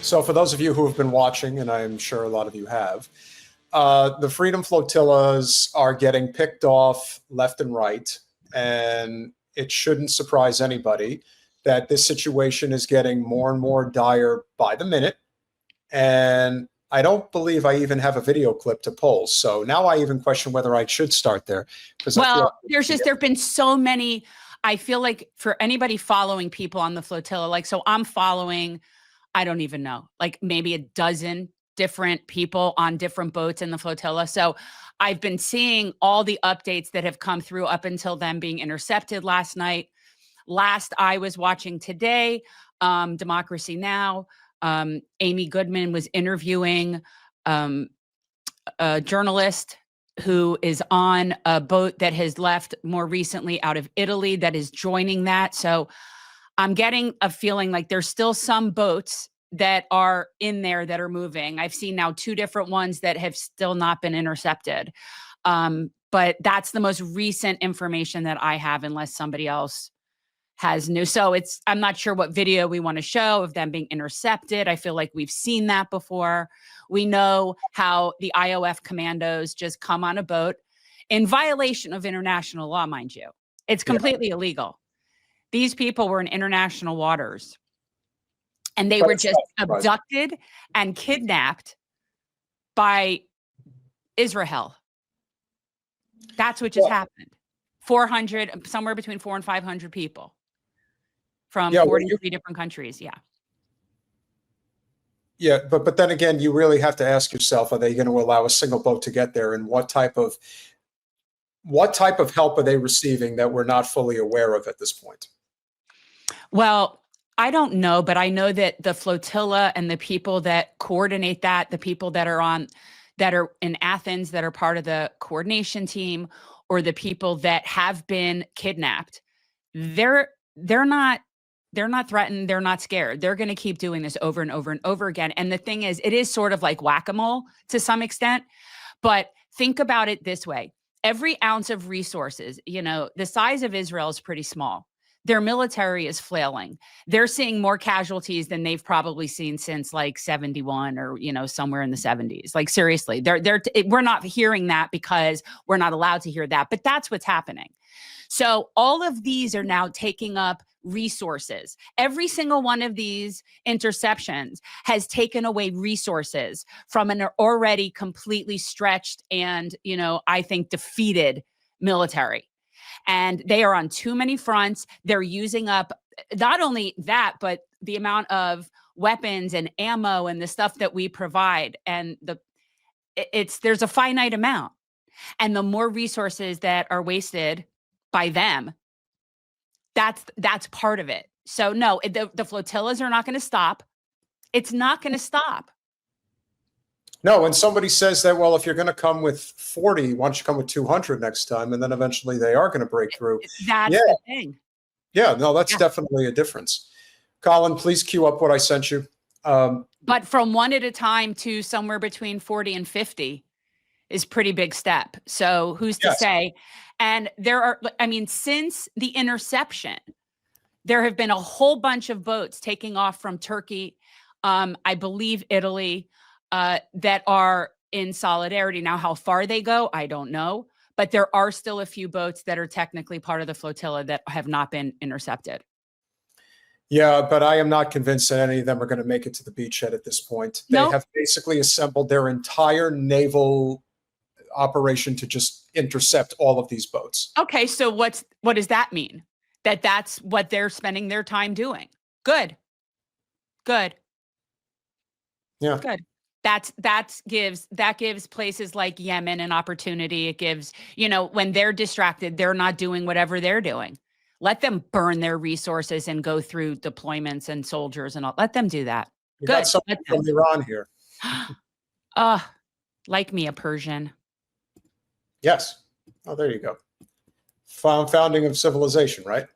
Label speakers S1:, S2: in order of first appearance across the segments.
S1: So for those of you who have been watching, and I'm sure a lot of you have, the Freedom Flotillas are getting picked off left and right, and it shouldn't surprise anybody that this situation is getting more and more dire by the minute. And I don't believe I even have a video clip to pull. So now I even question whether I should start there.
S2: Well, there've been so many. I feel like for anybody following people on the flotilla, like, so I'm following, I don't even know, like maybe a dozen different people on different boats in the flotilla. So I've been seeing all the updates that have come through up until them being intercepted last night. Last I was watching today, Democracy Now!, Amy Goodman was interviewing a journalist who is on a boat that has left more recently out of Italy that is joining that. So I'm getting a feeling like there's still some boats that are in there that are moving. I've seen now 2 different ones that have still not been intercepted. But that's the most recent information that I have, unless somebody else has new. So I'm not sure what video we want to show of them being intercepted. I feel like we've seen that before. We know how the IOF commandos just come on a boat in violation of international law, mind you. It's completely illegal. These people were in international waters, and they were just abducted and kidnapped by Israel. That's what just happened. 400, somewhere between 400 and 500 people from 43 different countries.
S1: Yeah, but then again, you really have to ask yourself: are they going to allow a single boat to get there, and what type of help are they receiving that we're not fully aware of at this point?
S2: Well, I don't know, but I know that the flotilla and the people that coordinate that, the people that are in Athens that are part of the coordination team, or the people that have been kidnapped, they're not threatened. They're not scared. They're going to keep doing this over and over and over again. And the thing is, it is sort of like whack-a-mole to some extent, but think about it this way. Every ounce of resources, the size of Israel is pretty small. Their military is flailing. They're seeing more casualties than they've probably seen since like 71 or, somewhere in the 70s. Like, seriously, we're not hearing that because we're not allowed to hear that, but that's what's happening. So all of these are now taking up resources. Every single one of these interceptions has taken away resources from an already completely stretched and, I think defeated military. And they are on too many fronts. They're using up not only that, but the amount of weapons and ammo and the stuff that we provide. And there's a finite amount. And the more resources that are wasted by them, that's part of it. So no, the flotillas are not going to stop. It's not going to stop.
S1: No, when somebody says that, well, if you're going to come with 40, why don't you come with 200 next time? And then eventually they are going to break through.
S2: That's the thing.
S1: Yeah, no, that's definitely a difference. Colin, please queue up what I sent you.
S2: But from 1 at a time to somewhere between 40 and 50 is pretty big step. So who's to say? And since the interception, there have been a whole bunch of boats taking off from Turkey, I believe Italy, that are in solidarity. Now, how far they go, I don't know, but there are still a few boats that are technically part of the flotilla that have not been intercepted.
S1: Yeah, but I am not convinced that any of them are going to make it to the beachhead at this point. They have basically assembled their entire naval operation to just intercept all of these boats.
S2: Okay, so what does that mean? That's what they're spending their time doing. Good.
S1: Yeah.
S2: Good. That gives places like Yemen an opportunity. It gives, when they're distracted, they're not doing whatever they're doing. Let them burn their resources and go through deployments and soldiers and all. Let them do that.
S1: You got something from Iran here.
S2: Like me, a Persian.
S1: Yes. Oh, there you go. Founding of civilization, right?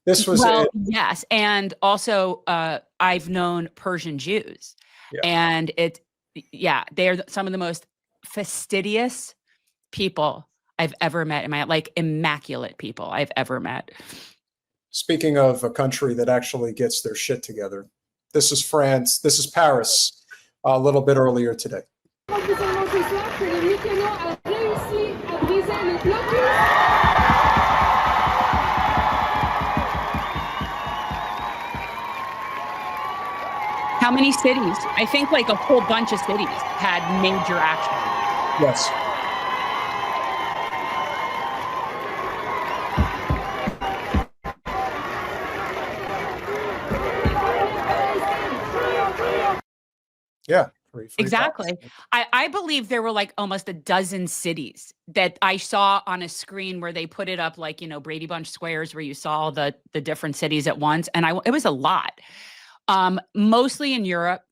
S1: This was
S2: yes, and also I've known Persian Jews. And they're some of the most fastidious people I've ever met in my life, like immaculate people I've ever met.
S1: Speaking of a country that actually gets their shit together, This is France. This is Paris a little bit earlier today.
S2: How many cities? I think like a whole bunch of cities had major action.
S1: Yes. Yeah.
S2: Exactly. I believe there were like almost a dozen cities that I saw on a screen where they put it up like, you know, Brady Bunch squares where you saw the different cities at once. And it was a lot. Mostly in Europe.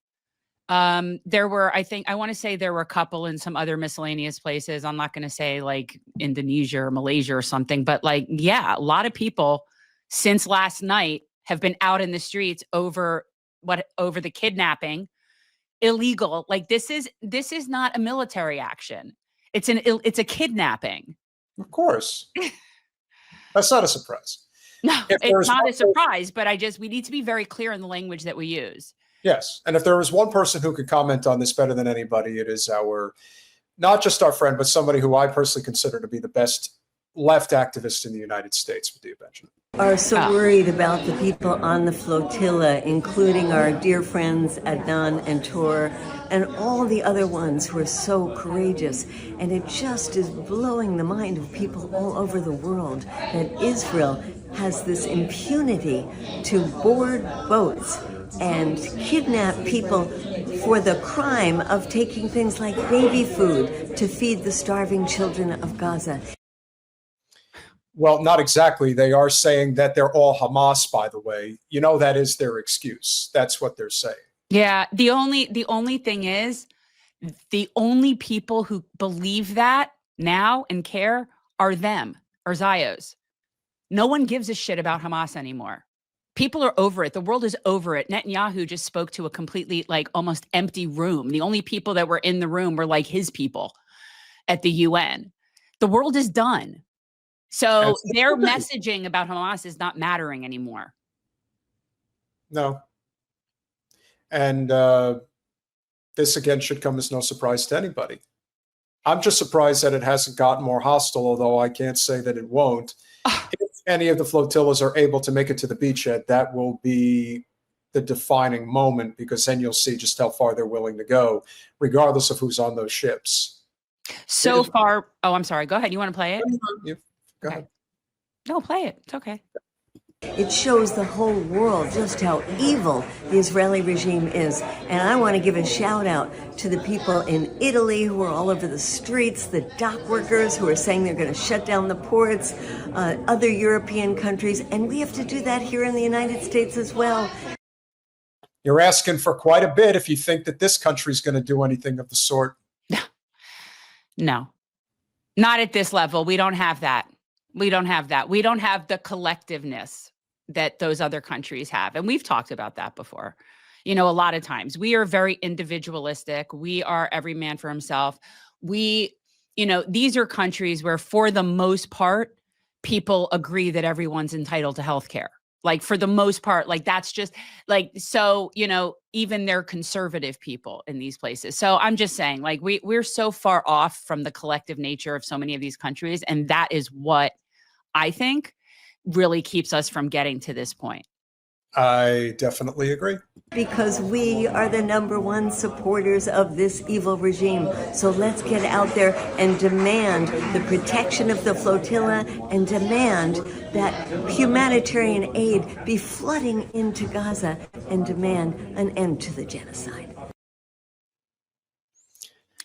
S2: There were, I want to say there were a couple in some other miscellaneous places. I'm not going to say like Indonesia or Malaysia or something, but like, yeah, a lot of people since last night have been out in the streets over the kidnapping, illegal. Like this is not a military action. It's a kidnapping.
S1: Of course. That's not a surprise.
S2: No, it's not a surprise, but we need to be very clear in the language that we use.
S1: Yes. And if there was one person who could comment on this better than anybody, it is not just our friend, but somebody who I personally consider to be the best left activist in the United States, Medea Benjamin.
S3: Are so worried about the people on the flotilla, including our dear friends Adnan and Tor, and all the other ones who are so courageous. And it just is blowing the mind of people all over the world that Israel has this impunity to board boats and kidnap people for the crime of taking things like baby food to feed the starving children of Gaza.
S1: Well, not exactly. They are saying that they're all Hamas, by the way. You know, that is their excuse. That's what they're saying.
S2: Yeah. The only thing is, the only people who believe that now and care are them, or Zios. No one gives a shit about Hamas anymore. People are over it. The world is over it. Netanyahu just spoke to a completely like almost empty room. The only people that were in the room were like his people at the UN. The world is done. So their messaging about Hamas is not mattering anymore.
S1: No. And this, again, should come as no surprise to anybody. I'm just surprised that it hasn't gotten more hostile, although I can't say that it won't. If any of the flotillas are able to make it to the beachhead, that will be the defining moment, because then you'll see just how far they're willing to go, regardless of who's on those ships.
S2: So far. Oh, I'm sorry. Go ahead. You want to play it?
S1: Yeah. Go ahead.
S2: No, play it. It's okay.
S3: It shows the whole world just how evil the Israeli regime is. And I want to give a shout out to the people in Italy who are all over the streets, the dock workers who are saying they're going to shut down the ports, other European countries. And we have to do that here in the United States as well.
S1: You're asking for quite a bit if you think that this country's going to do anything of the sort.
S2: No, not at this level. We don't have that. We don't have that. We don't have the collectiveness that those other countries have. And we've talked about that before. You know, a lot of times we are very individualistic. We are every man for himself. These are countries where for the most part, people agree that everyone's entitled to health care. Like for the most part, like that's just like, so, even they're conservative people in these places. So I'm just saying, like, we're so far off from the collective nature of so many of these countries. And that is what I think really keeps us from getting to this point.
S1: I definitely agree.
S3: Because we are the #1 supporters of this evil regime. So let's get out there and demand the protection of the flotilla and demand that humanitarian aid be flooding into Gaza and demand an end to the genocide.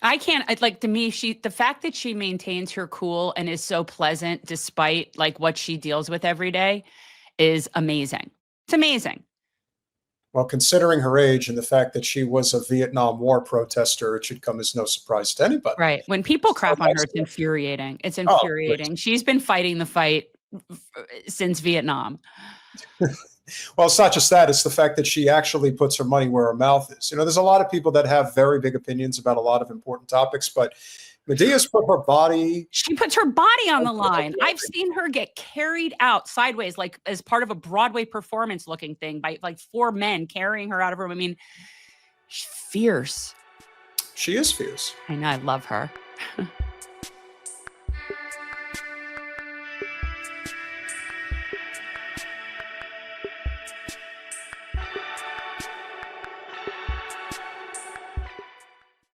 S2: To me, the fact that she maintains her cool and is so pleasant despite like what she deals with every day is amazing. It's amazing.
S1: Well, considering her age and the fact that she was a Vietnam War protester, it should come as no surprise to anybody.
S2: Right. When people crap on her, it's infuriating. It's infuriating. She's been fighting the fight since Vietnam.
S1: Well, it's not just that. It's the fact that she actually puts her money where her mouth is. There's a lot of people that have very big opinions about a lot of important topics, but Medea's put her body.
S2: She puts her body on the line. I've seen her get carried out sideways, like as part of a Broadway performance looking thing by like 4 men carrying her out of her room. I mean, she's fierce.
S1: She is fierce.
S2: I know. I love her.